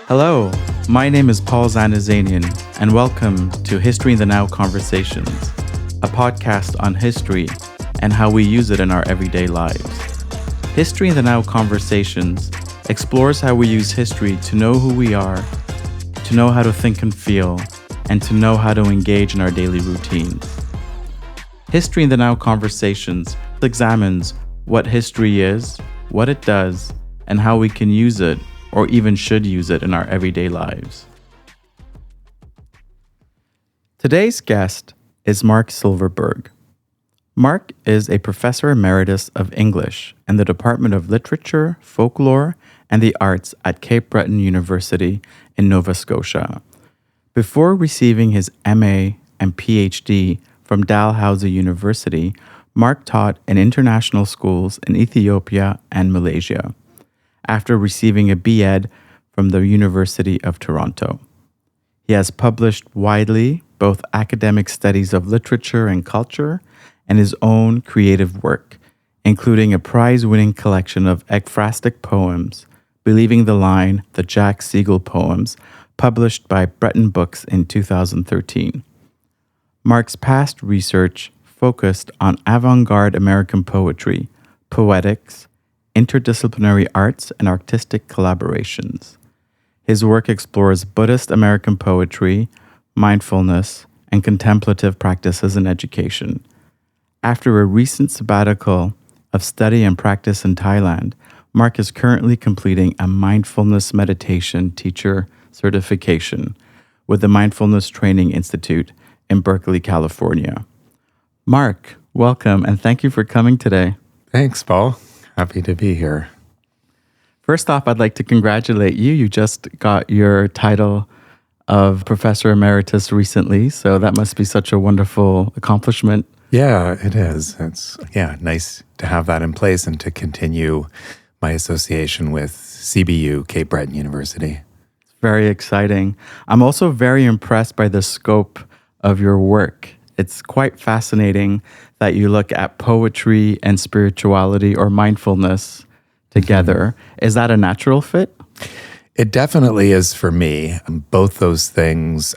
Hello, my name is Paul Zanazanian, and welcome to History in the Now Conversations, a podcast on history and how we use it in our everyday lives. History in the Now Conversations explores how we use history to know who we are, to know how to think and feel, and to know how to engage in our daily routines. History in the Now Conversations examines what history is, what it does, and how we can use it or even should use it in our everyday lives. Today's guest is Mark Silverberg. Mark is a Professor Emeritus of English in the Department of Literature, Folklore, and the Arts at Cape Breton University in Nova Scotia. Before receiving his MA and PhD from Dalhousie University, Mark taught in international schools in Ethiopia and Malaysia, after receiving a B.Ed from the University of Toronto. He has published widely both academic studies of literature and culture and his own creative work, including a prize-winning collection of ekphrastic poems, Believing the Line, the Jack Siegel Poems, published by Breton Books in 2013. Mark's past research focused on avant-garde American poetry, poetics, interdisciplinary arts, and artistic collaborations. His work explores Buddhist American poetry, mindfulness, and contemplative practices in education. After a recent sabbatical of study and practice in Thailand, Mark is currently completing a mindfulness meditation teacher certification with the Mindfulness Training Institute in Berkeley, California. Mark, welcome, and thank you for coming today. Thanks, Paul. Happy to be here. First off, I'd like to congratulate you. You just got your title of Professor Emeritus recently, so that must be such a wonderful accomplishment. Yeah, it is. It's nice to have that in place and to continue my association with CBU, Cape Breton University. It's very exciting. I'm also very impressed by the scope of your work. It's quite fascinating that you look at poetry and spirituality or mindfulness together. Mm-hmm. Is that a natural fit? It definitely is for me. Both those things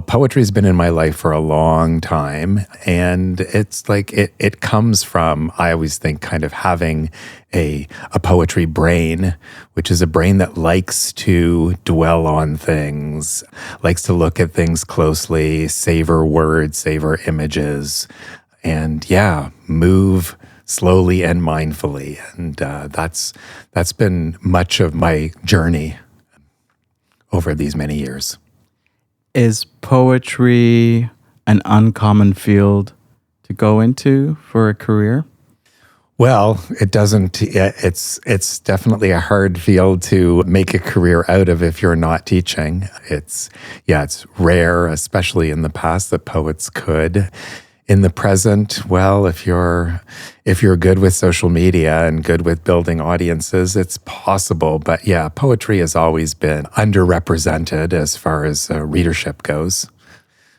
poetry's been in my life for a long time. And it's like it comes from, I always think, kind of having a poetry brain, which is a brain that likes to dwell on things, likes to look at things closely, savor words, savor images, and move slowly and mindfully. And that's been much of my journey over these many years. Is poetry an uncommon field to go into for a career? Well, it doesn't. It's definitely a hard field to make a career out of if you're not teaching. It's rare, especially in the past, that poets could. In the present, well, if you're good with social media and good with building audiences, it's possible. But poetry has always been underrepresented as far as readership goes.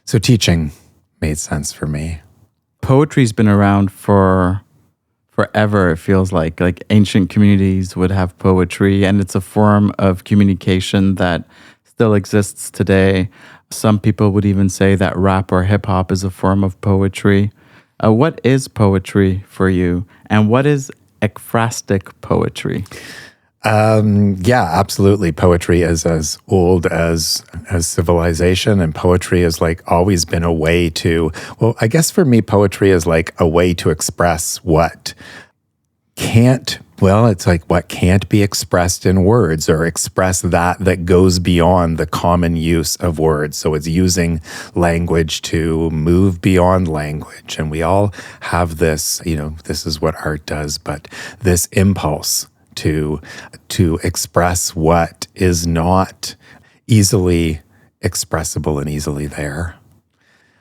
So teaching made sense for me. Poetry's been around for forever, it feels like ancient communities would have poetry, and it's a form of communication that still exists today. Some people would even say that rap or hip hop is a form of poetry. What is poetry for you, and what is ekphrastic poetry? Absolutely. Poetry is as old as civilization, and poetry has always been a way to, I guess for me, poetry is a way to express what can't be expressed in words, or express that goes beyond the common use of words. So it's using language to move beyond language. And we all have this, this is what art does, but this impulse to express what is not easily expressible and easily there.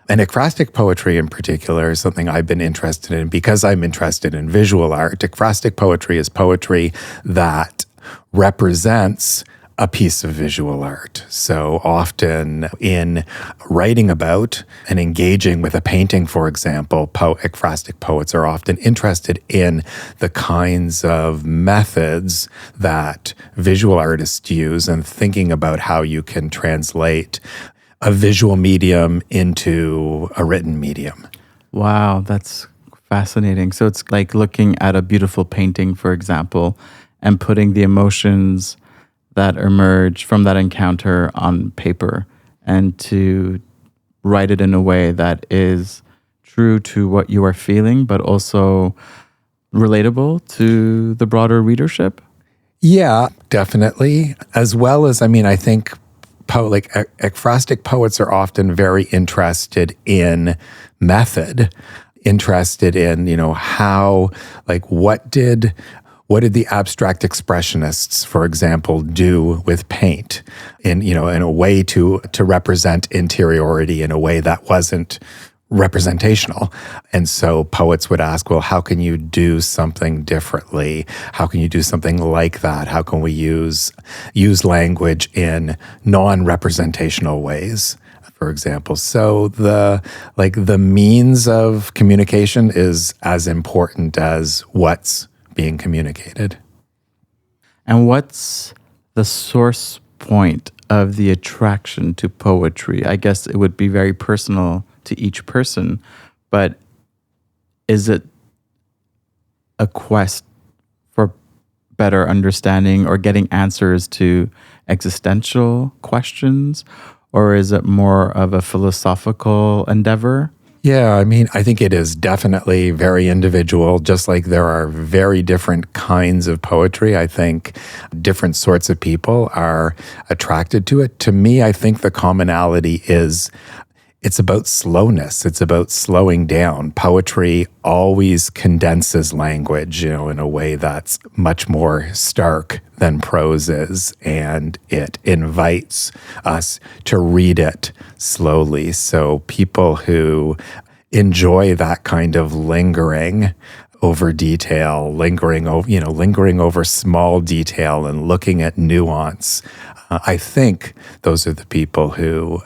And ekphrastic poetry in particular is something I've been interested in because I'm interested in visual art. Ekphrastic poetry is poetry that represents a piece of visual art. So often in writing about and engaging with a painting, for example, ekphrastic poets are often interested in the kinds of methods that visual artists use and thinking about how you can translate a visual medium into a written medium. Wow, that's fascinating. So it's like looking at a beautiful painting, for example, and putting the emotions that emerge from that encounter on paper and to write it in a way that is true to what you are feeling, but also relatable to the broader readership? Yeah, definitely. As well as, I think ekphrastic poets are often very interested in method, interested in, how, what did the abstract expressionists, for example, do with paint in a way to represent interiority in a way that wasn't representational? And so poets would ask, well, how can you do something differently? How can you do something like that? How can we use language in non-representational ways, for example? So the means of communication is as important as what's being communicated. And what's the source point of the attraction to poetry? I guess it would be very personal to each person, but is it a quest for better understanding or getting answers to existential questions, or is it more of a philosophical endeavor? Yeah, I think it is definitely very individual, just like there are very different kinds of poetry. I think different sorts of people are attracted to it. To me, I think the commonality is it's about slowness. It's about slowing down. Poetry always condenses language, in a way that's much more stark than prose is, and it invites us to read it slowly. So people who enjoy that kind of lingering over detail, lingering over small detail and looking at nuance, I think those are the people who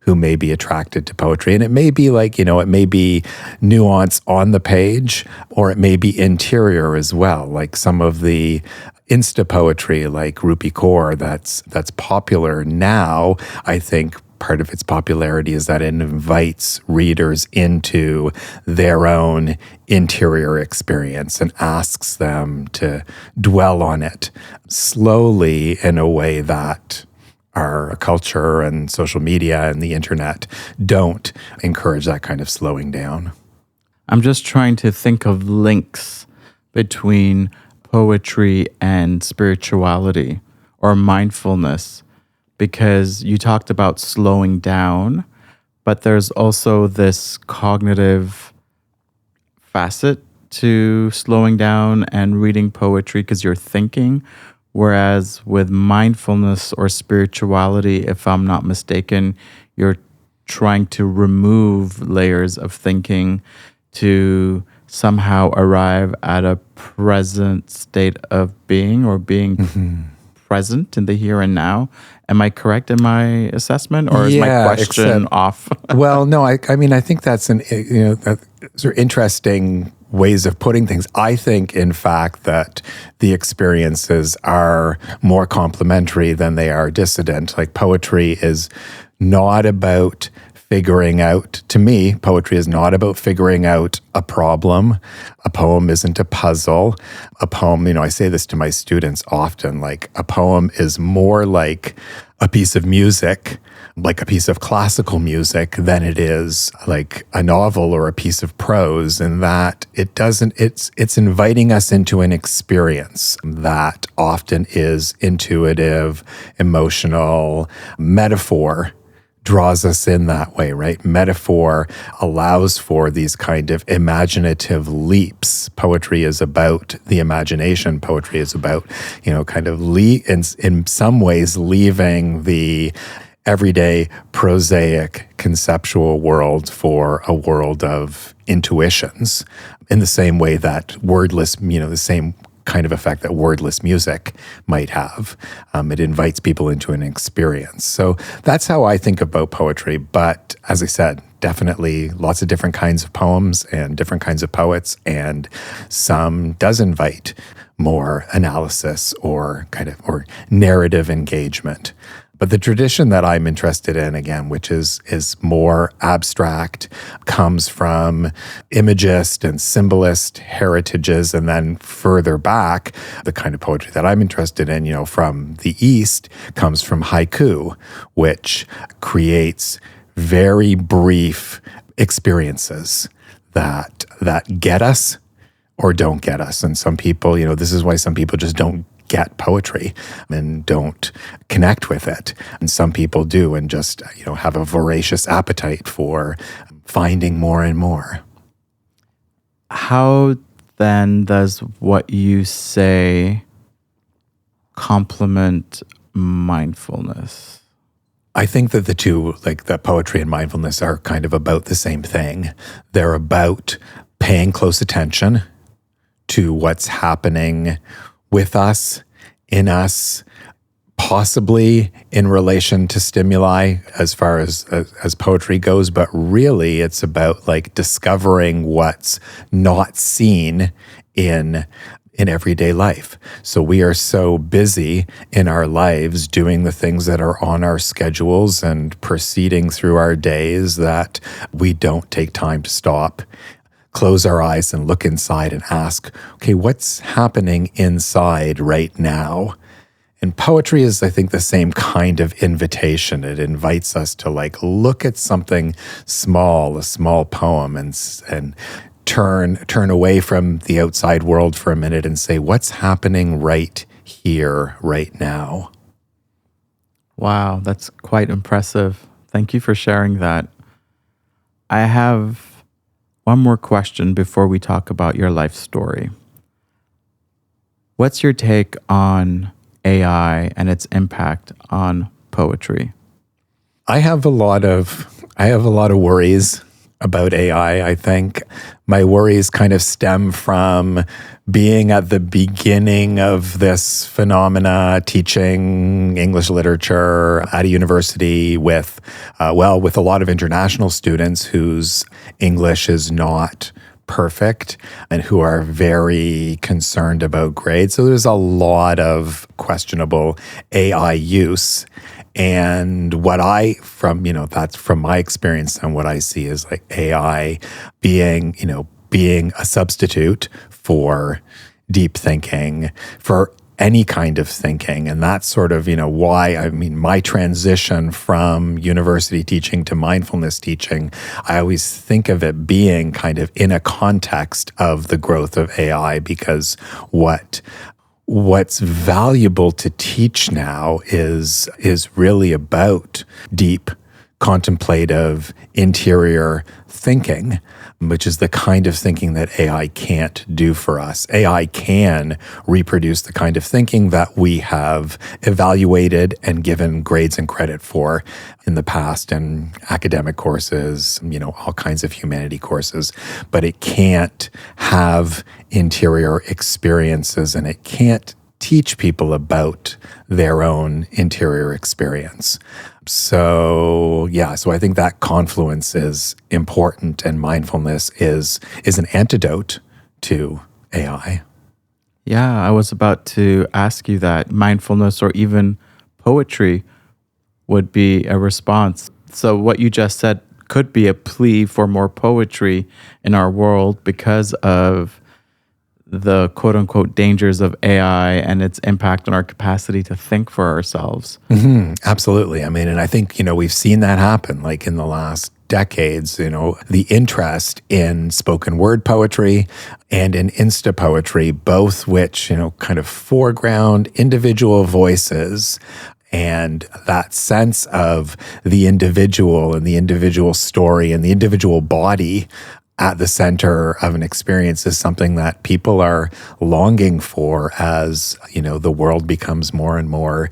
may be attracted to poetry. And it may be it may be nuance on the page, or it may be interior as well. Like some of the Insta poetry, like Rupi Kaur, that's popular now. I think part of its popularity is that it invites readers into their own interior experience and asks them to dwell on it slowly in a way that our culture and social media and the internet don't encourage that kind of slowing down. I'm just trying to think of links between poetry and spirituality or mindfulness, because you talked about slowing down, but there's also this cognitive facet to slowing down and reading poetry because you're thinking. Whereas with mindfulness or spirituality, if I'm not mistaken, you're trying to remove layers of thinking to somehow arrive at a present state of being, or being present in the here and now. Am I correct in my assessment, or is my question off? Well, no, I think that's sort of interesting ways of putting things. I think, in fact, that the experiences are more complementary than they are dissident. Like poetry is not about figuring out, to me, poetry is not about figuring out a problem. A poem isn't a puzzle. A poem, I say this to my students often, like a poem is more like a piece of music, like a piece of classical music, than it is like a novel or a piece of prose, in that it's inviting us into an experience that often is intuitive, emotional. Metaphor draws us in that way, right? Metaphor allows for these kind of imaginative leaps. Poetry is about the imagination. Poetry is about, kind of in some ways leaving the everyday prosaic conceptual world for a world of intuitions, in the same way that wordless, the same kind of effect that wordless music might have. It invites people into an experience. So that's how I think about poetry. But as I said, definitely lots of different kinds of poems and different kinds of poets, and some does invite more analysis or narrative engagement. But the tradition that I'm interested in, again, which is more abstract, comes from imagist and symbolist heritages. And then further back, the kind of poetry that I'm interested in, from the East, comes from haiku, which creates very brief experiences that get us or don't get us. And some people, this is why some people just don't get poetry and don't connect with it. And some people do and just, have a voracious appetite for finding more and more. How then does what you say complement mindfulness? I think that the two, the poetry and mindfulness, are kind of about the same thing. They're about paying close attention to what's happening with us, in us, possibly in relation to stimuli as far as poetry goes, but really it's about discovering what's not seen in everyday life. So we are so busy in our lives doing the things that are on our schedules and proceeding through our days that we don't take time to stop, close our eyes and look inside and ask, okay, what's happening inside right now? And poetry is, I think, the same kind of invitation. It invites us to look at something small, a small poem, and turn away from the outside world for a minute and say, what's happening right here, right now? Wow, that's quite impressive. Thank you for sharing that. I have one more question before we talk about your life story. What's your take on AI and its impact on poetry? I have a lot of worries about AI. I think my worries kind of stem from being at the beginning of this phenomena, teaching English literature at a university with a lot of international students whose English is not perfect and who are very concerned about grades. So there's a lot of questionable AI use. And that's from my experience, and what I see is AI being a substitute for deep thinking, for any kind of thinking. And that's sort of, why, my transition from university teaching to mindfulness teaching, I always think of it being kind of in a context of the growth of AI, because what's valuable to teach now is really about deep, contemplative, interior thinking, which is the kind of thinking that AI can't do for us. AI can reproduce the kind of thinking that we have evaluated and given grades and credit for in the past in academic courses, all kinds of humanity courses, but it can't have interior experiences, and it can't teach people about their own interior experience. So I think that confluence is important, and mindfulness is an antidote to AI. Yeah, I was about to ask you that. Mindfulness or even poetry would be a response. So what you just said could be a plea for more poetry in our world because of the quote-unquote dangers of AI and its impact on our capacity to think for ourselves. Mm-hmm. Absolutely. And I think, we've seen that happen in the last decades, the interest in spoken word poetry and in Insta poetry, both which, kind of foreground individual voices and that sense of the individual and the individual story and the individual body at the center of an experience is something that people are longing for as, the world becomes more and more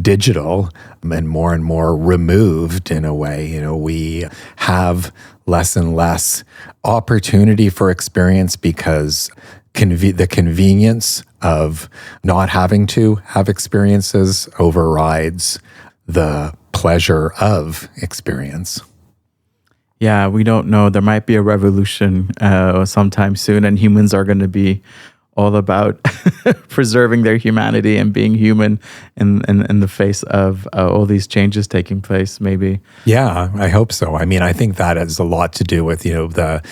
digital and more removed in a way. We have less and less opportunity for experience because the convenience of not having to have experiences overrides the pleasure of experience. Yeah, we don't know. There might be a revolution sometime soon, and humans are going to be all about preserving their humanity and being human in the face of all these changes taking place, maybe. Yeah, I hope so. I mean, I think that has a lot to do with, the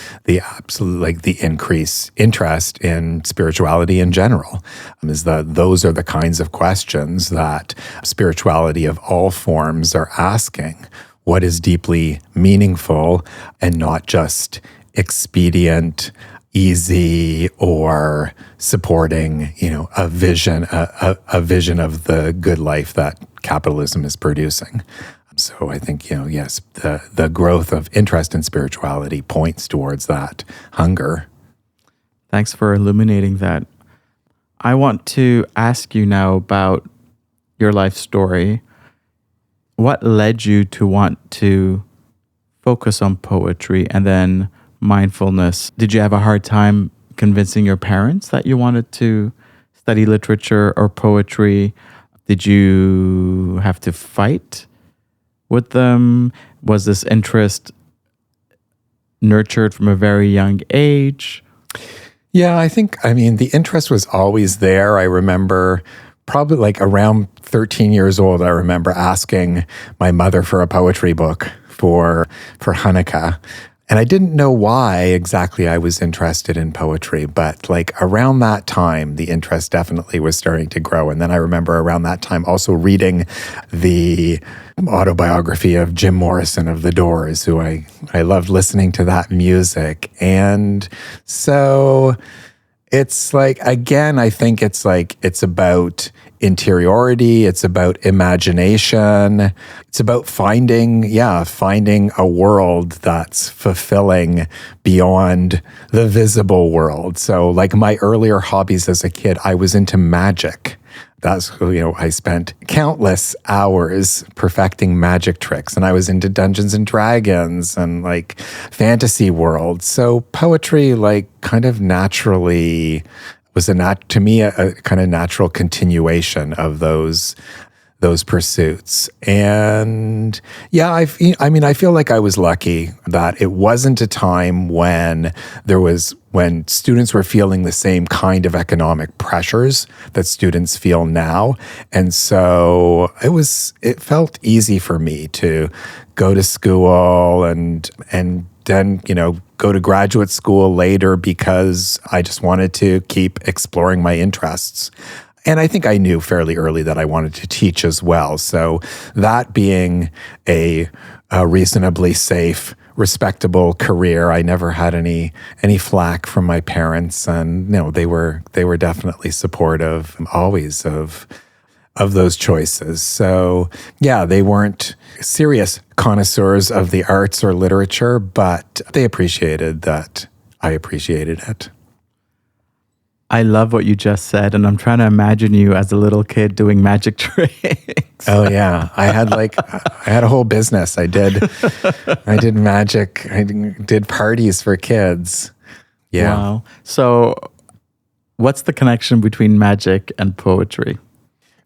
absolute, like, the increased interest in spirituality in general. Those are the kinds of questions that spirituality of all forms are asking. What is deeply meaningful and not just expedient, easy, or supporting, a vision of the good life that capitalism is producing. So I think, yes, the growth of interest in spirituality points towards that hunger. Thanks for illuminating that. I want to ask you now about your life story. What led you to want to focus on poetry and then mindfulness? Did you have a hard time convincing your parents that you wanted to study literature or poetry? Did you have to fight with them? Was this interest nurtured from a very young age? Yeah, the interest was always there. I remember probably like around 13 years old, I remember asking my mother for a poetry book for Hanukkah. And I didn't know why exactly I was interested in poetry, but like around that time, the interest definitely was starting to grow. And then I remember around that time also reading the autobiography of Jim Morrison of The Doors, who I loved listening to that music. And so it's like, again, I think it's about interiority, it's about imagination, it's about finding a world that's fulfilling beyond the visible world. So like my earlier hobbies as a kid, I was into magic. That's, I spent countless hours perfecting magic tricks, and I was into Dungeons and Dragons and like fantasy worlds. So poetry, like, kind of naturally was to me a kind of natural continuation of those pursuits. And yeah, I feel like I was lucky that it wasn't a time when students were feeling the same kind of economic pressures that students feel now. And so it felt easy for me to go to school and then, go to graduate school later because I just wanted to keep exploring my interests. And I think I knew fairly early that I wanted to teach as well. So that being a reasonably safe, respectable career, I never had any flack from my parents, and they were definitely supportive always of those choices. So yeah, they weren't serious connoisseurs of the arts or literature, but they appreciated that I appreciated it. I love what you just said, and I'm trying to imagine you as a little kid doing magic tricks. Oh yeah, I had a whole business. I did magic. I did parties for kids. Yeah. Wow. So, what's the connection between magic and poetry?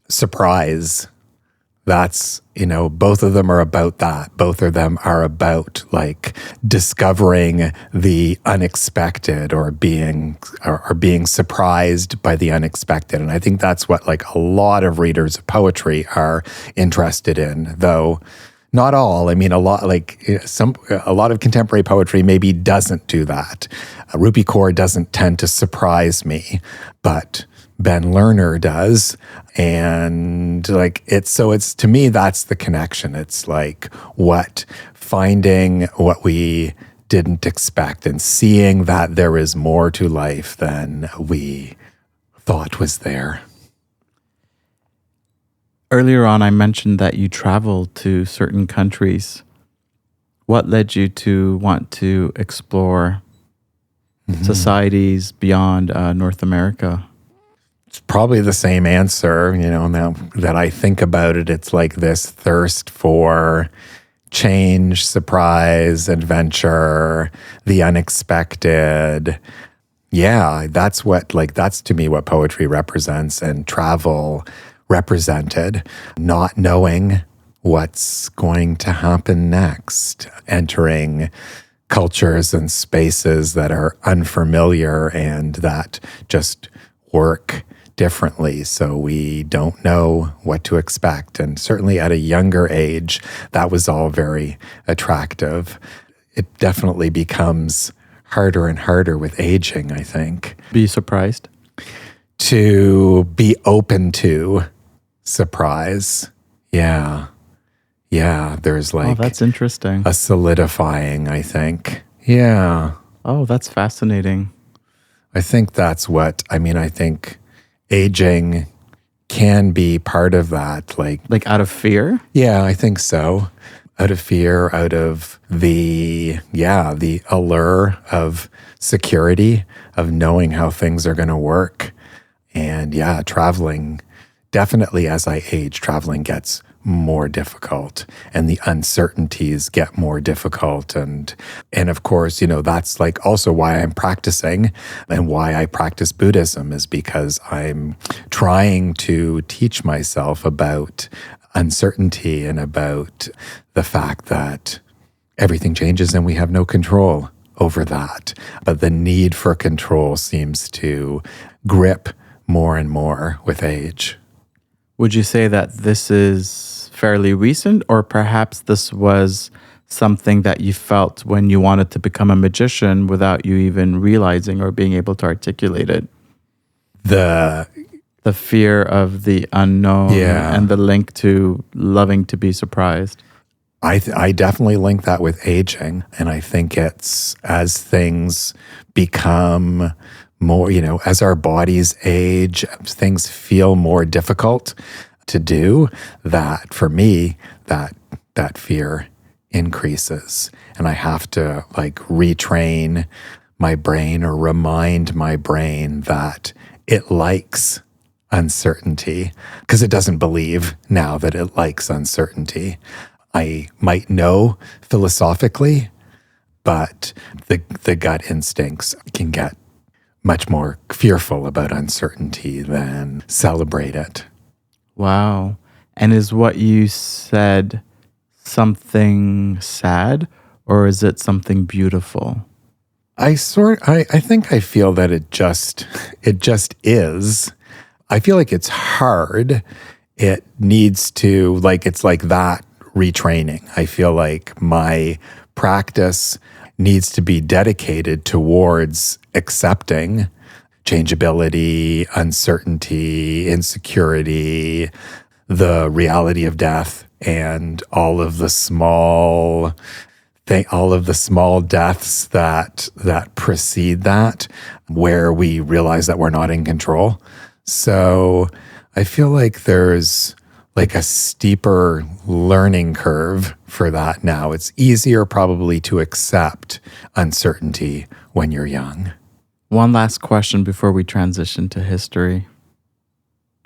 Surprise. That's, both of them are about that. Both of them are about like discovering the unexpected or being surprised by the unexpected. And I think that's what like a lot of readers of poetry are interested in, though not all. I mean, a lot of contemporary poetry maybe doesn't do that. Rupi Kaur doesn't tend to surprise me, but Ben Lerner does. And it's to me, that's the connection. It's like finding what we didn't expect and seeing that there is more to life than we thought was there. Earlier on, I mentioned that you traveled to certain countries. What led you to want to explore societies beyond North America? It's probably the same answer, now that I think about it. It's like this thirst for change, surprise, adventure, the unexpected. Yeah, that's to me what poetry represents and travel represented, not knowing what's going to happen next, entering cultures and spaces that are unfamiliar and that just work differently. So we don't know what to expect. And certainly at a younger age, that was all very attractive. It definitely becomes harder and harder with aging, I think. Be surprised? To be open to surprise. Yeah. Yeah, there's Oh, that's interesting. a solidifying, I think. Yeah. Oh, that's fascinating. I think that's I think aging can be part of that. Like out of fear? Yeah, I think so. Out of fear, out of the allure of security, of knowing how things are going to work. And yeah, traveling, definitely as I age, traveling gets more difficult and the uncertainties get more difficult. And of course, that's also why I'm practicing and why I practice Buddhism, is because I'm trying to teach myself about uncertainty and about the fact that everything changes and we have no control over that. But the need for control seems to grip more and more with age. Would you say that this is fairly recent, or perhaps this was something that you felt when you wanted to become a magician without you even realizing or being able to articulate it? The fear of the unknown and the link to loving to be surprised. I definitely link that with aging. And I think it's as things become more, as our bodies age, things feel more difficult to do, that for me, that fear increases. And I have to retrain my brain or remind my brain that it likes uncertainty, because it doesn't believe now that it likes uncertainty. I might know philosophically, but the gut instincts can get much more fearful about uncertainty than celebrate it. Wow. And is what you said something sad, or is it something beautiful? I think I feel that it just is. I feel like it's hard. It needs to, it's like that retraining. I feel like my practice needs to be dedicated towards accepting changeability, uncertainty, insecurity, the reality of death, and all of the small deaths that precede that, where we realize that we're not in control. So I feel like there's a steeper learning curve for that now. It's easier probably to accept uncertainty when you're young. One last question before we transition to history.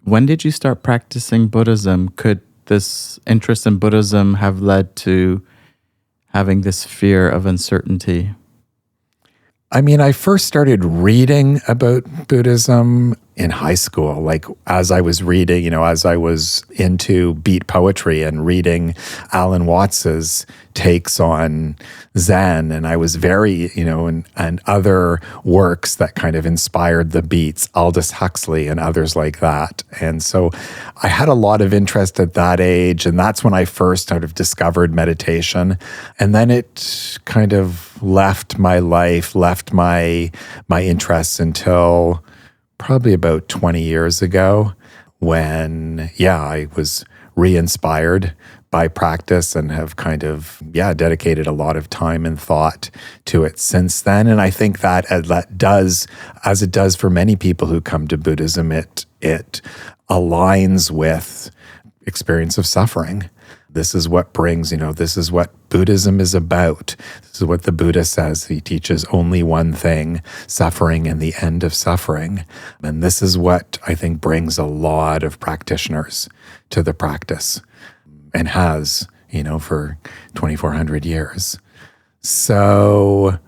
When did you start practicing Buddhism? Could this interest in Buddhism have led to having this fear of uncertainty? I mean, I first started reading about Buddhism in high school, as I was reading, as I was into beat poetry and reading Alan Watts's takes on Zen. And I was very, and other works that kind of inspired the beats, Aldous Huxley and others like that. And so I had a lot of interest at that age. And that's when I first sort of discovered meditation. And then it kind of left my life, left my interests until probably about 20 years ago, when, I was re-inspired by practice and have kind of, dedicated a lot of time and thought to it since then. And I think that as it does for many people who come to Buddhism, it aligns with experience of suffering. This is what brings, this is what Buddhism is about. This is what the Buddha says. He teaches only one thing, suffering and the end of suffering. And this is what I think brings a lot of practitioners to the practice, and has, for 2,400 years. So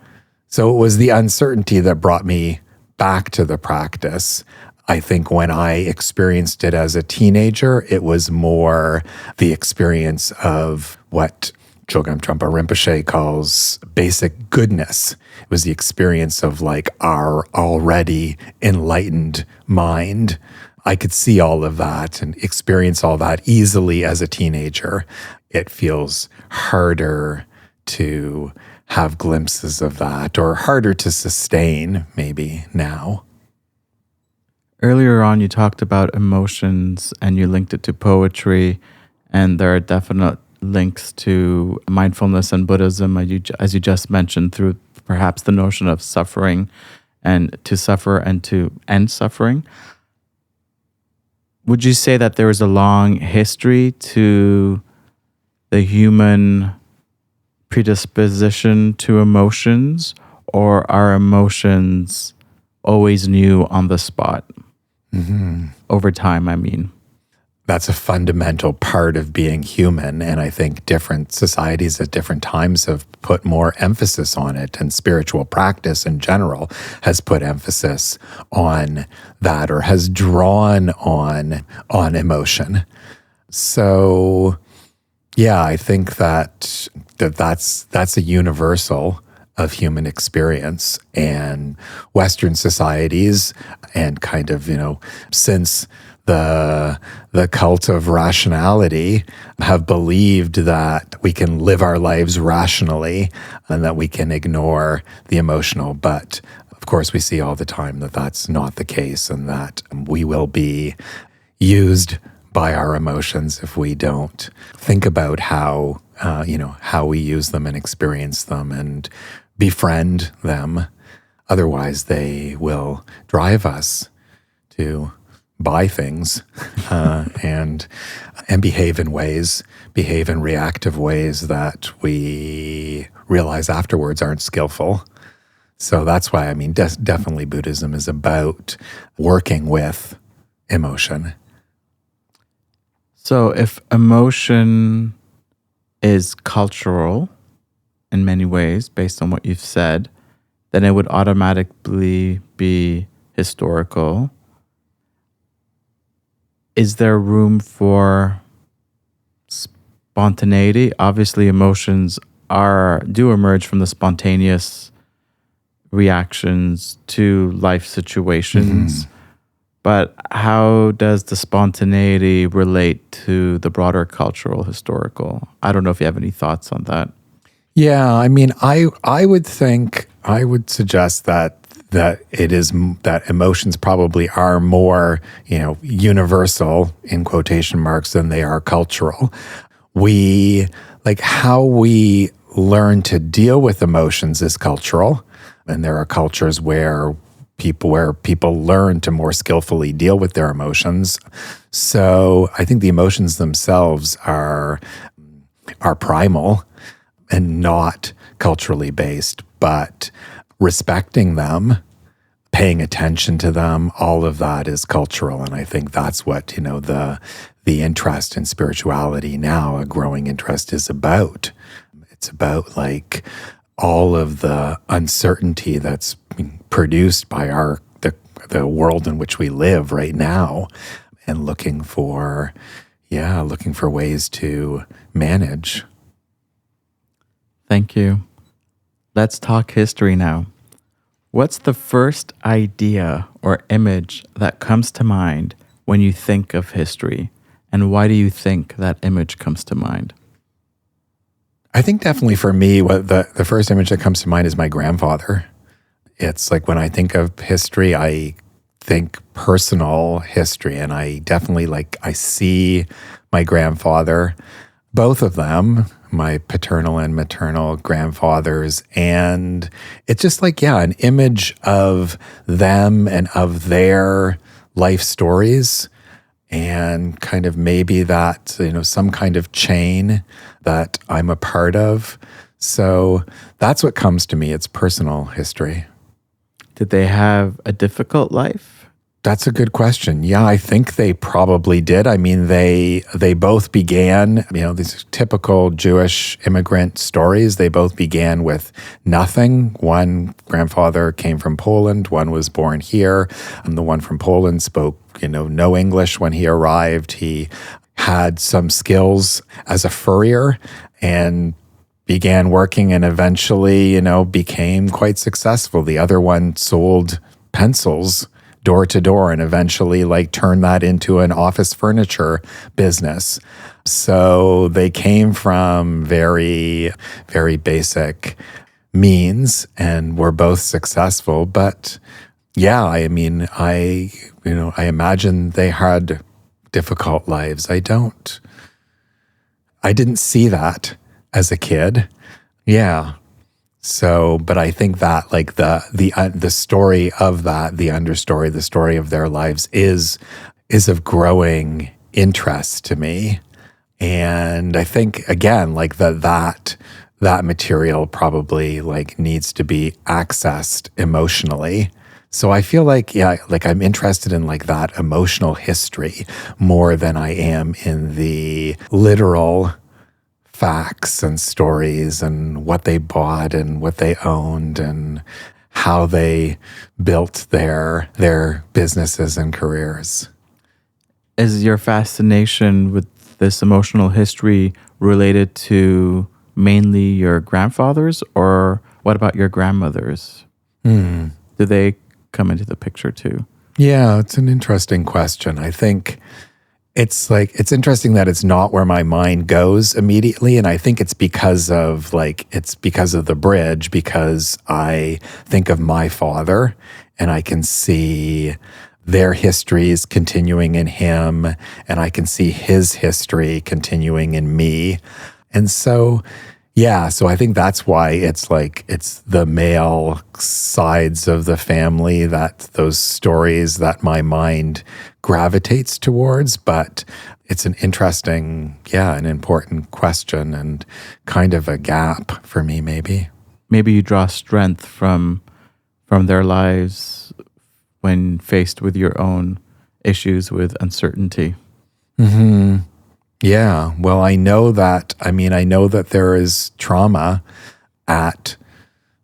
it was the uncertainty that brought me back to the practice. I think when I experienced it as a teenager, it was more the experience of what Chogyam Trungpa Rinpoche calls basic goodness. It was the experience of like our already enlightened mind. I could see all of that and experience all that easily as a teenager. It feels harder to have glimpses of that, or harder to sustain maybe now. Earlier on, you talked about emotions and you linked it to poetry, and there are definite links to mindfulness and Buddhism, as you just mentioned, through perhaps the notion of suffering and to suffer and to end suffering. Would you say that there is a long history to the human predisposition to emotions, or are emotions always new on the spot? Over time, I mean. That's a fundamental part of being human, and I think different societies at different times have put more emphasis on it, and spiritual practice in general has put emphasis on that, or has drawn on emotion. So, yeah, I think that's a universal of human experience, and Western societies, and kind of, since the cult of rationality, have believed that we can live our lives rationally and that we can ignore the emotional. But of course, we see all the time that that's not the case, and that we will be used by our emotions if we don't think about how we use them and experience them and befriend them. Otherwise, they will drive us to buy things and behave in reactive ways that we realize afterwards aren't skillful. So that's why, definitely Buddhism is about working with emotion. So if emotion is cultural in many ways, based on what you've said, then it would automatically be historical. Is there room for spontaneity? Obviously, emotions do emerge from the spontaneous reactions to life situations. But how does the spontaneity relate to the broader cultural, historical? I don't know if you have any thoughts on that. Yeah, I would suggest that it is that emotions probably are more, universal in quotation marks than they are cultural. How we learn to deal with emotions is cultural, and there are cultures where people learn to more skillfully deal with their emotions. So I think the emotions themselves are primal and not culturally based, but respecting them, paying attention to them, all of that is cultural. And I think that's what, the interest in spirituality now, a growing interest, is about. It's about all of the uncertainty that's being produced by the world in which we live right now, and looking for ways to manage. Thank you. Let's talk history now. What's the first idea or image that comes to mind when you think of history? And why do you think that image comes to mind? I think definitely for me, what the first image that comes to mind is my grandfather. It's like when I think of history, I think personal history, and I definitely I see my grandfather, both of them, my paternal and maternal grandfathers, and it's just an image of them and of their life stories, and kind of maybe that, some kind of chain that I'm a part of. So that's what comes to me. It's personal history. Did they have a difficult life? That's a good question. Yeah, I think they probably did. I mean, they both began, these typical Jewish immigrant stories. They both began with nothing. One grandfather came from Poland, one was born here. And the one from Poland spoke, no English when he arrived. He had some skills as a furrier and began working and eventually, became quite successful. The other one sold pencils door to door and eventually turned that into an office furniture business. So they came from very, very basic means and were both successful. But yeah, I imagine they had difficult lives. I didn't see that as a kid. Yeah. So, but I think that the story of that, the understory, the story of their lives is of growing interest to me. And I think again, that material probably needs to be accessed emotionally. So I feel I'm interested in that emotional history more than I am in the literal facts and stories and what they bought and what they owned and how they built their businesses and careers. Is your fascination with this emotional history related to mainly your grandfathers, or what about your grandmothers? Do they come into the picture too? Yeah, it's an interesting question. I think it's interesting that it's not where my mind goes immediately. And I think it's because of the bridge, because I think of my father and I can see their histories continuing in him and I can see his history continuing in me. And so, yeah, so I think that's why it's the male sides of the family, those stories that my mind gravitates towards. But it's an interesting, an important question and kind of a gap for me, maybe. Maybe you draw strength from their lives when faced with your own issues with uncertainty. Mm-hmm. Yeah, well, I know that there is trauma at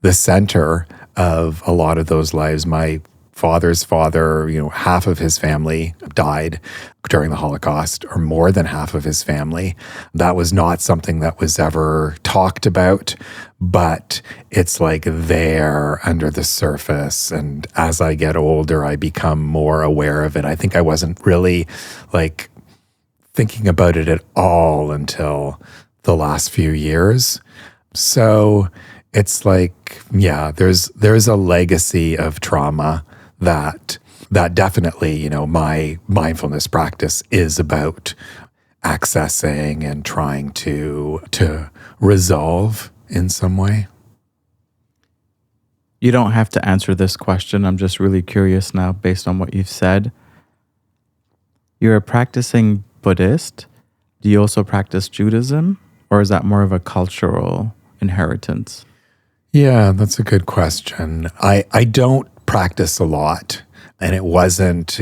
the center of a lot of those lives. My father's father, half of his family died during the Holocaust, or more than half of his family. That was not something that was ever talked about, but it's there under the surface. And as I get older, I become more aware of it. I think I wasn't really thinking about it at all until the last few years. So it's there's a legacy of trauma that definitely, my mindfulness practice is about accessing and trying to resolve in some way. You don't have to answer this question. I'm just really curious now based on what you've said. You're a practicing Buddhist. Do you also practice Judaism, or is that more of a cultural inheritance? Yeah, that's a good question. I don't practice a lot, and it wasn't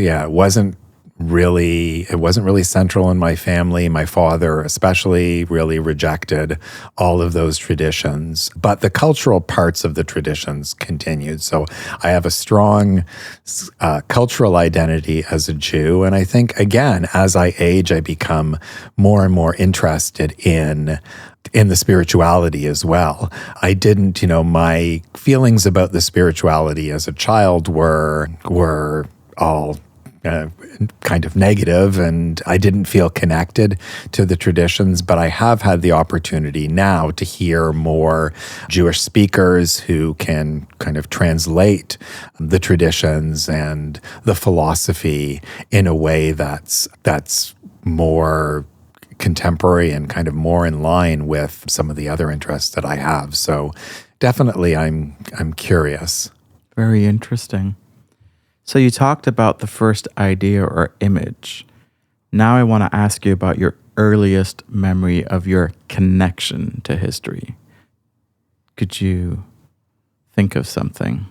really central in my family. My father especially really rejected all of those traditions, but the cultural parts of the traditions continued. So I have a strong cultural identity as a Jew. And I think, again, as I age, I become more and more interested in the spirituality as well. I didn't, my feelings about the spirituality as a child were all kind of negative, and I didn't feel connected to the traditions, but I have had the opportunity now to hear more Jewish speakers who can kind of translate the traditions and the philosophy in a way that's more contemporary and kind of more in line with some of the other interests that I have. So definitely I'm curious. Very interesting. So you talked about the first idea or image. Now I want to ask you about your earliest memory of your connection to history. Could you think of something?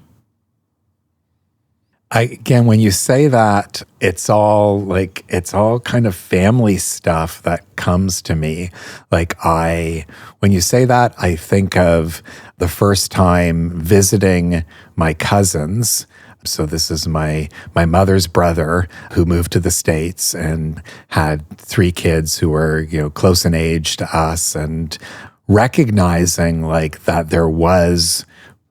Again, when you say that, it's all kind of family stuff that comes to me. When you say that, I think of the first time visiting my cousins. So this is my mother's brother who moved to the States and had 3 kids who were, close in age to us, and recognizing that there was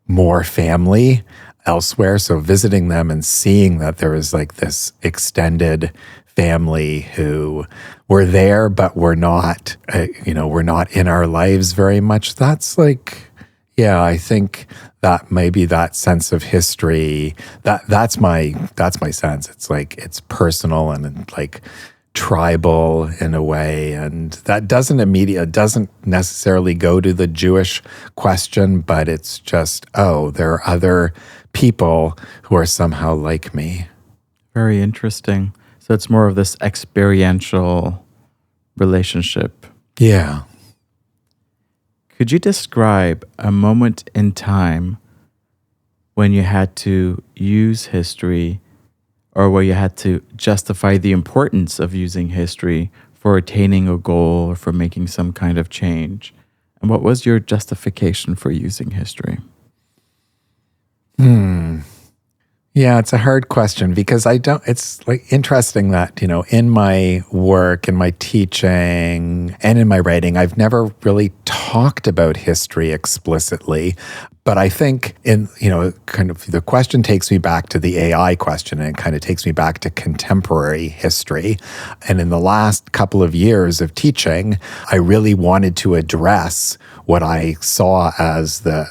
more family elsewhere. So visiting them and seeing that there was this extended family who were there, but were not, were not in our lives very much. That's I think that maybe that sense of history, that's my sense. It's personal and tribal in a way, and that doesn't necessarily go to the Jewish question, but it's just, there are other people who are somehow like me. Very interesting. So it's more of this experiential relationship. Yeah. Could you describe a moment in time when you had to use history, or where you had to justify the importance of using history for attaining a goal or for making some kind of change? And what was your justification for using history? Yeah, it's a hard question because it's interesting that, in my work, in my teaching, and in my writing, I've never really talked about history explicitly. But I think kind of the question takes me back to the AI question, and it kind of takes me back to contemporary history. And in the last couple of years of teaching, I really wanted to address what I saw as the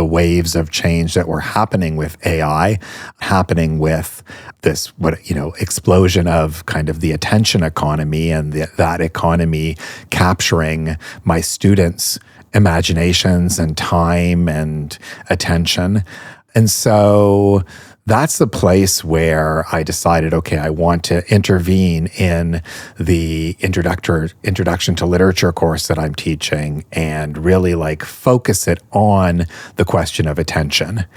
waves of change that were happening with AI, happening with this explosion of kind of the attention economy, and that economy capturing my students' imaginations and time and attention. And so that's the place where I decided, okay, I want to intervene in the introduction to literature course that I'm teaching, and really focus it on the question of attention,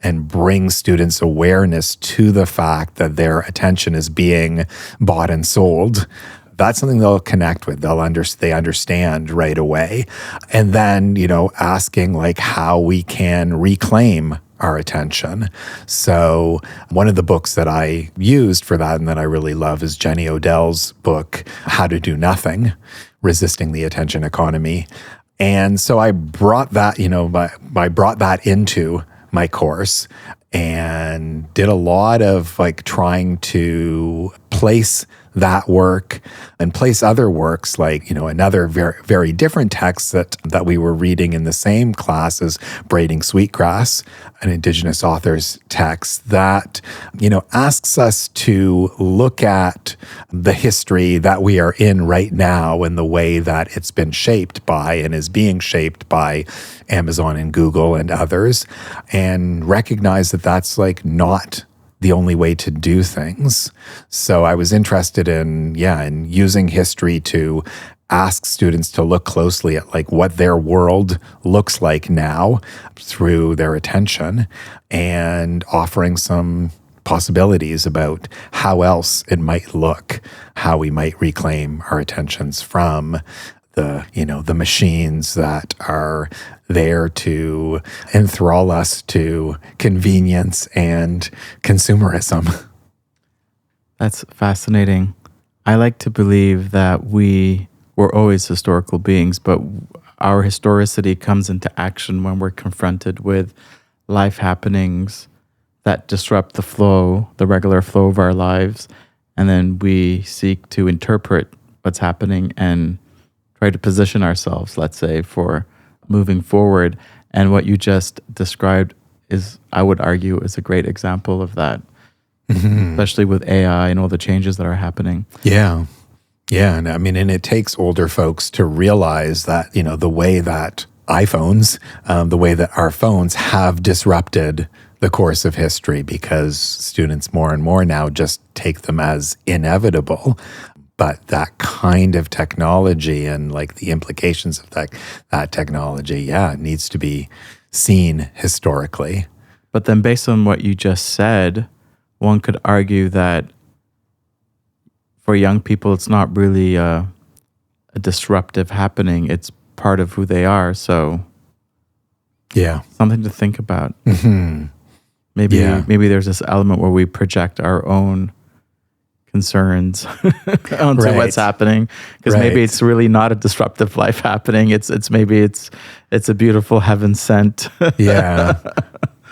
and bring students awareness to the fact that their attention is being bought and sold. That's something they'll connect with. They understand right away. And then, asking how we can reclaim our attention. So one of the books that I used for that and that I really love is Jenny Odell's book, How to Do Nothing, Resisting the Attention Economy. And so I brought that, I brought that into my course and did a lot of trying to place that work and place other works another very, very different text that we were reading in the same class as Braiding Sweetgrass, an Indigenous author's text that, asks us to look at the history that we are in right now and the way that it's been shaped by and is being shaped by Amazon and Google and others, and recognize that that's not the only way to do things. So I was interested in using history to ask students to look closely at what their world looks like now through their attention, and offering some possibilities about how else it might look, how we might reclaim our attentions from the machines that are there to enthrall us to convenience and consumerism. That's fascinating. I like to believe that we were always historical beings, but our historicity comes into action when we're confronted with life happenings that disrupt the regular flow of our lives. And then we seek to interpret what's happening and try to position ourselves, let's say, for moving forward. And what you just described is, I would argue, is a great example of that, especially with AI and all the changes that are happening. Yeah. Yeah. And it takes older folks to realize that, the way that iPhones, the way that our phones have disrupted the course of history, because students more and more now just take them as inevitable. But that kind of technology and the implications of that technology, it needs to be seen historically. But then based on what you just said, one could argue that for young people, it's not really a disruptive happening. It's part of who they are. So, yeah, something to think about. Mm-hmm. Maybe there's this element where we project our own concerns onto what's happening, because maybe it's really not a disruptive life happening. It's a beautiful heaven sent. Yeah.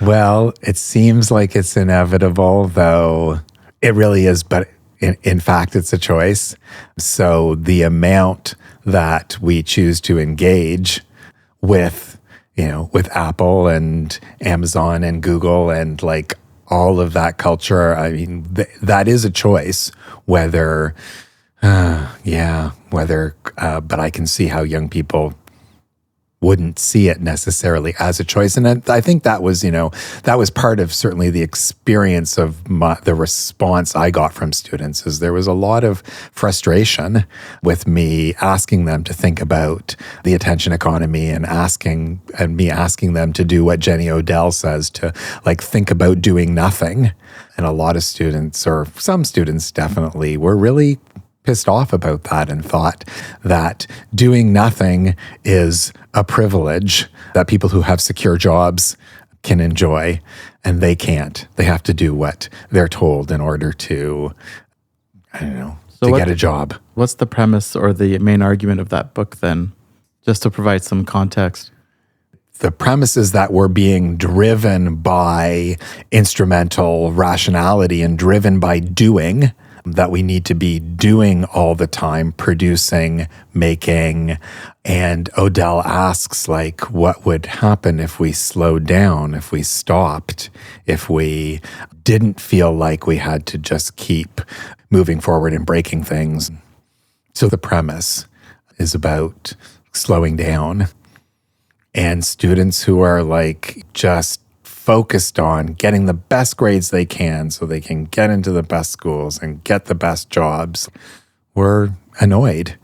Well, it seems like it's inevitable, though it really is, but in fact, it's a choice. So the amount that we choose to engage with, with Apple and Amazon and Google and like all of that culture, I mean, that is a choice, but I can see how young people wouldn't see it necessarily as a choice. And I think that was part of certainly the experience of the response I got from students, is there was a lot of frustration with me asking them to think about the attention economy and me asking them to do what Jenny Odell says, to like think about doing nothing. And a lot of students, or some students definitely, were really pissed off about that and thought that doing nothing is a privilege that people who have secure jobs can enjoy, and they can't. They have to do what they're told in order to, get a job. What's the premise or the main argument of that book then, just to provide some context? The premise is that we're being driven by instrumental rationality and driven by doing, that we need to be doing all the time, producing, making. And Odell asks, like, what would happen if we slowed down, if we stopped, if we didn't feel like we had to just keep moving forward and breaking things. So the premise is about slowing down, and students who are like just focused on getting the best grades they can so they can get into the best schools and get the best jobs were annoyed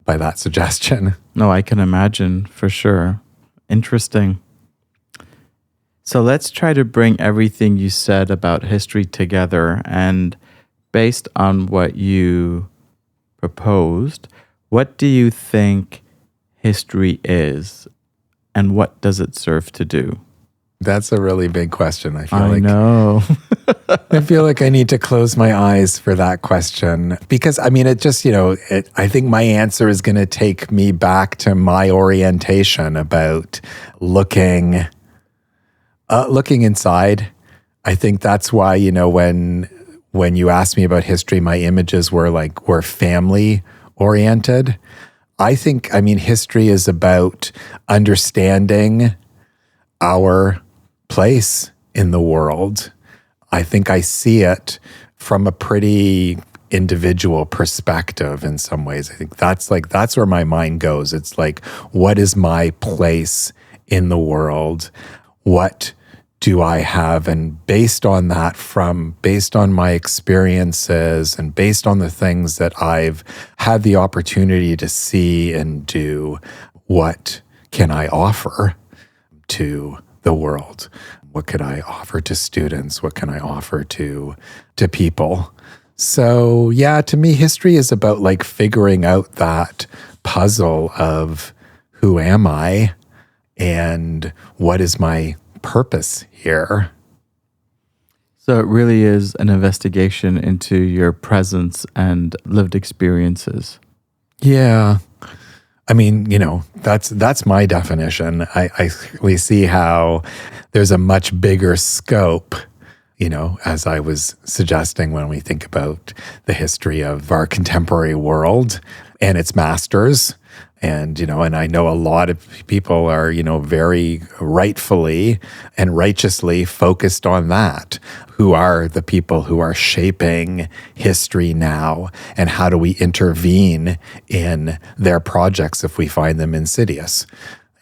by that suggestion. No, I can imagine, for sure. Interesting. So let's try to bring everything you said about history together, and based on what you proposed, what do you think history is, and what does it serve to do? That's a really big question. I know. I feel like I need to close my eyes for that question, because I mean, it just, I think my answer is going to take me back to my orientation about looking inside. I think that's why, when you asked me about history, my images were family oriented. I think, history is about understanding our place in the world. I think I see it from a pretty individual perspective in some ways. I think that's where my mind goes. It's like, what is my place in the world? What do I have? And based on that, based on my experiences and based on the things that I've had the opportunity to see and do, what can I offer to the world? What could I offer to students? What can I offer to people? So yeah, to me, history is about like figuring out that puzzle of who am I and what is my purpose here. So it really is an investigation into your presence and lived experiences. Yeah. That's my definition. We see how there's a much bigger scope, as I was suggesting, when we think about the history of our contemporary world and its masters. And I know a lot of people are, very rightfully and righteously focused on that. Who are the people who are shaping history now? And how do we intervene in their projects if we find them insidious?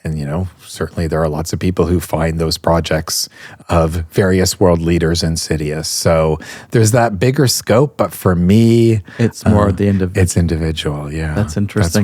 And, certainly there are lots of people who find those projects of various world leaders insidious. So there's that bigger scope. But for me, it's more the individual. It's individual, yeah. That's interesting.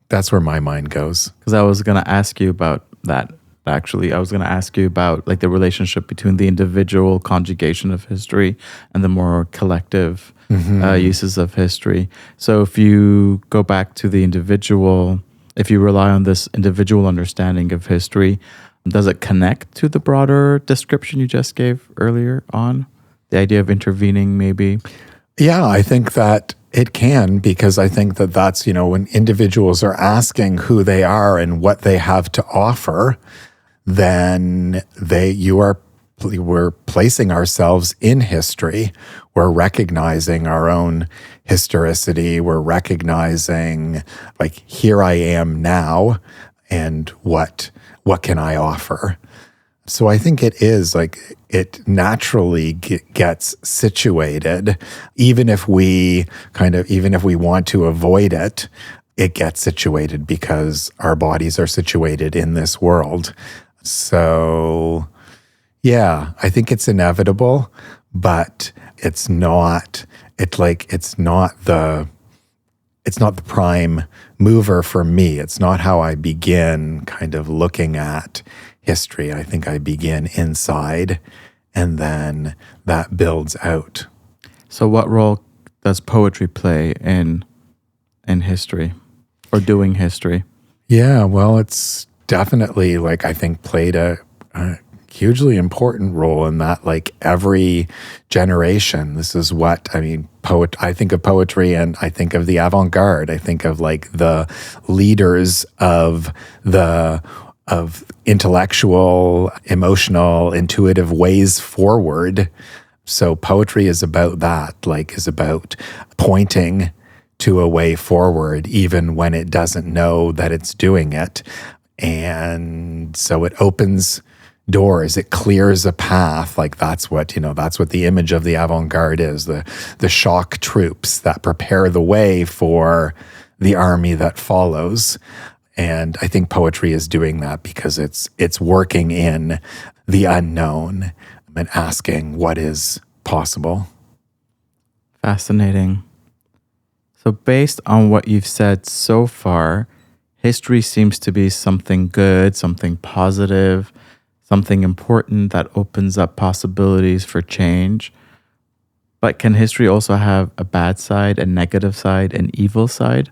That's where my mind goes. Because I was going to ask you about that actually. I was going to ask you about like the relationship between the individual conjugation of history and the more collective uses of history. So if you go back to the individual, if you rely on this individual understanding of history, does it connect to the broader description you just gave earlier on? The idea of intervening, maybe? Yeah, I think that it can, because I think that that's, when individuals are asking who they are and what they have to offer, then we're placing ourselves in history. We're recognizing our own historicity. We're recognizing, like, here I am now, and what can I offer? So I think it is like it naturally gets situated, even if we want to avoid it, it gets situated because our bodies are situated in this world. So yeah, I think it's inevitable, but it's not the prime mover for me. It's not how I begin kind of looking at history. I think I begin inside, and then that builds out. So what role does poetry play in history or doing history? Yeah, well, it's definitely, like, I think played a hugely important role in that, like, every generation, this is what, I mean, I think of poetry and I think of the avant-garde. I think of, like, the leaders of intellectual, emotional, intuitive ways forward. So poetry is about that, like, is about pointing to a way forward, even when it doesn't know that it's doing it. And so it opens doors, it clears a path. Like, that's what the image of the avant-garde is, the shock troops that prepare the way for the army that follows. And I think poetry is doing that because it's working in the unknown and asking what is possible. Fascinating. So based on what you've said so far, history seems to be something good, something positive, something important that opens up possibilities for change. But can history also have a bad side, a negative side, an evil side?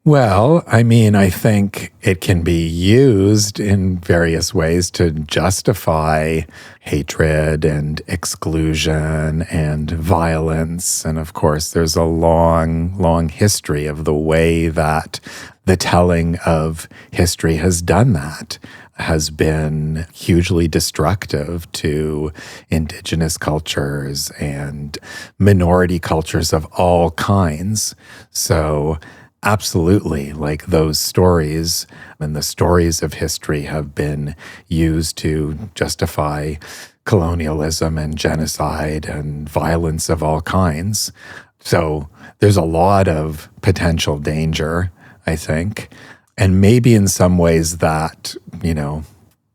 Well, I mean, I think it can be used in various ways to justify hatred and exclusion and violence. And of course, there's a long, long history of the way that the telling of history has done that, has been hugely destructive to indigenous cultures and minority cultures of all kinds. So absolutely, like, those stories and the stories of history have been used to justify colonialism and genocide and violence of all kinds. So there's a lot of potential danger, I think. And maybe in some ways that,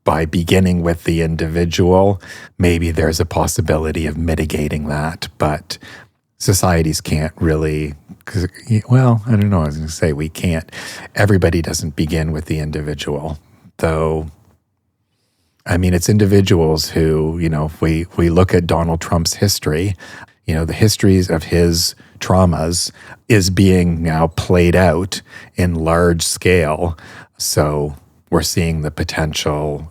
by beginning with the individual, maybe there's a possibility of mitigating that. But societies can't really, well, I don't know, I was going to say we can't. Everybody doesn't begin with the individual, though. I mean, it's individuals who, if we look at Donald Trump's history, the histories of his traumas is being now played out in large scale. So we're seeing the potential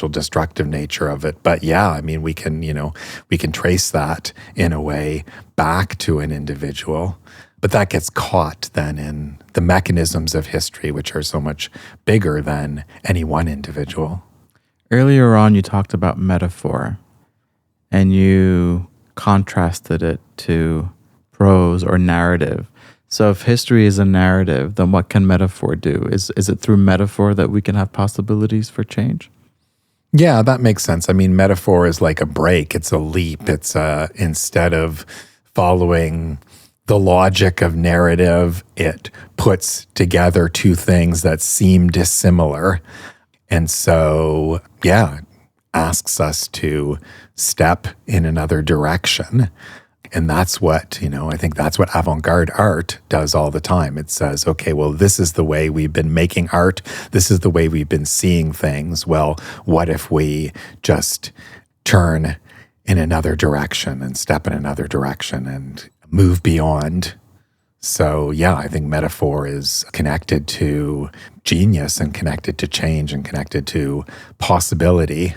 destructive nature of it. But yeah, I mean, we can trace that in a way back to an individual. But that gets caught then in the mechanisms of history, which are so much bigger than any one individual. Earlier on, you talked about metaphor, and you contrasted it to prose or narrative. So if history is a narrative, then what can metaphor do? Is it through metaphor that we can have possibilities for change? Yeah, that makes sense. I mean, metaphor is like a break. It's a leap. It's instead of following the logic of narrative, it puts together two things that seem dissimilar. And so, yeah, it asks us to step in another direction. And that's what, I think that's what avant-garde art does all the time. It says, okay, well, this is the way we've been making art. This is the way we've been seeing things. Well, what if we just turn in another direction and step in another direction and move beyond? So, yeah, I think metaphor is connected to genius and connected to change and connected to possibility.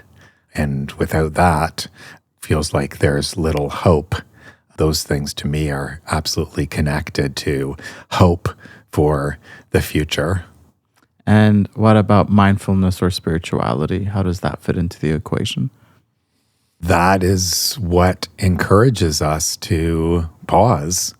And without that, feels like there's little hope. Those things to me are absolutely connected to hope for the future. And what about mindfulness or spirituality? How does that fit into the equation? That is what encourages us to pause,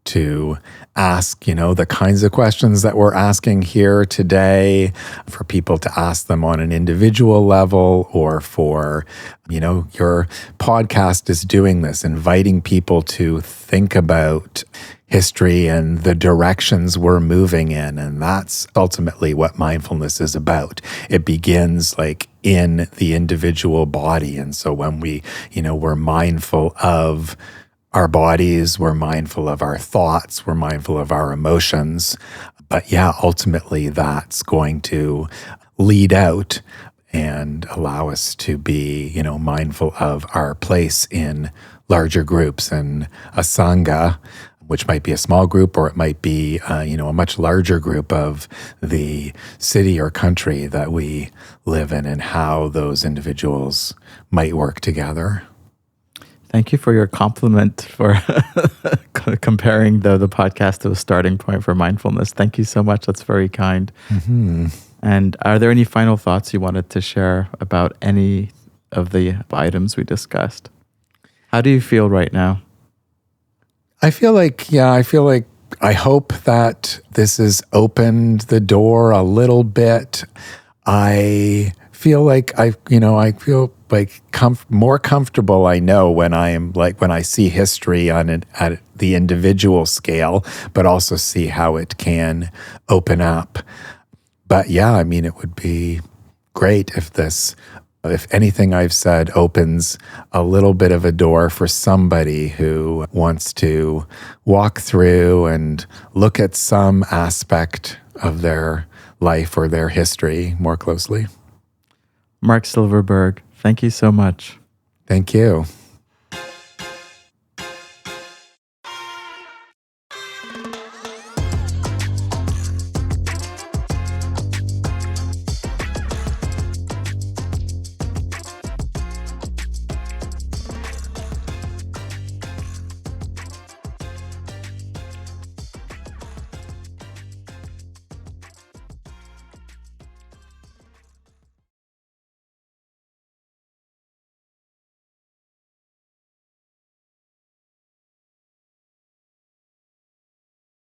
to ask, the kinds of questions that we're asking here today, for people to ask them on an individual level, or for, your podcast is doing this, inviting people to think about history and the directions we're moving in. And that's ultimately what mindfulness is about. It begins like in the individual body. And so when we're mindful of our bodies, we're mindful of our thoughts, we're mindful of our emotions. But yeah, ultimately that's going to lead out and allow us to be, mindful of our place in larger groups. And a sangha, which might be a small group, or it might be, a much larger group of the city or country that we live in, and how those individuals might work together. Thank you for your compliment for comparing the podcast to a starting point for mindfulness. Thank you so much. That's very kind. Mm-hmm. And are there any final thoughts you wanted to share about any of the items we discussed? How do you feel right now? I hope that this has opened the door a little bit. I feel like more comfortable, I know, when I see history at the individual scale, but also see how it can open up. But yeah, it would be great if anything I've said opens a little bit of a door for somebody who wants to walk through and look at some aspect of their life or their history more closely. Mark Silverberg, thank you so much. Thank you.